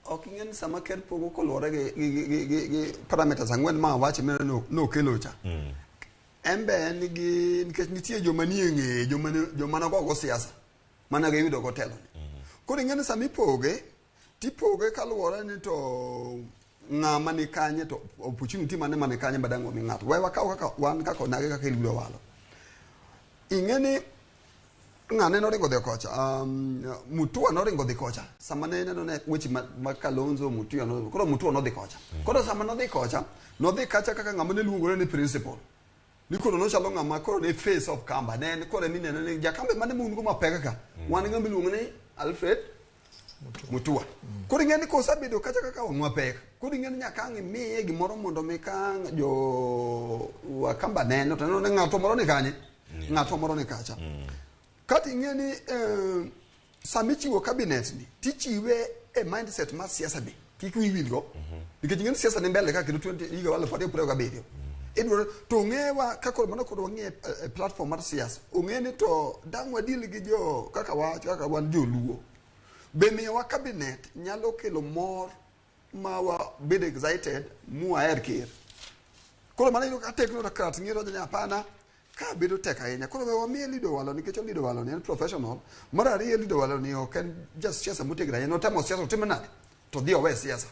ok ing'en sama ker pogo kolwore gi parameters ang'wen ma wache mere no kelo cha. Embe en gi nikech nitie joma nie ng'eye joma nogo siasa mana ge yudo gotelo. Koro ing'en sama ipoge tipoge kaluwore ni to ng'ama ni kanye to opportunity mane kanye badango mi ng'ato. Wewa kaka wan kaka onage kaka iludo walo. Ing'eni ng'ane noringo dhi kocha, Mutua noringo dhi kocha, sama ne neno ne weche ma Kalonzo Mutua no, koro Mutua nodhi kocha. Koro sama nodhi kocha, nodhi kacha kaka ng'ama ne luongore ni principal. Ni koro nochalo ng'ama koro ne face of Kamba, ne koro mi neno ni jakambe mane mun go mapeka ka. Wan ng'ama iluongo ni Alfred Mutua. Koro ing'eni kosabedo kacha kaka wang' mapek. Koro ing'eni nyaka ang' imiye gimoro mondo mi ka jo Wakamba neno, to ne ng'ato moro ni kanye, ng'ato moro ni kacha. Kati ing'eni samichiwo cabinet ni tichiwe e mindset ma siasa be kik wiwilgo nikech ing'eni siasa ni mbele ka kendo 20 higa wala 2027 edwaro to ng'ewa kaka mana kod wang'e platform mar siasa ong'eni to dang' wadil gi jo kaka wan joluo be miyowa cabinet nyalo kelo mor ma wa bedo excited muaer ker koro mana ino ka technocrat ng'iro ni hapana ka bedo tek ahinya koro we wamiye lido walo nikech lido walo ni en professional mar ariyo lido walo ni ok en just siasa motegno ahinya notemo siasa otimo nade to dhi owe siasa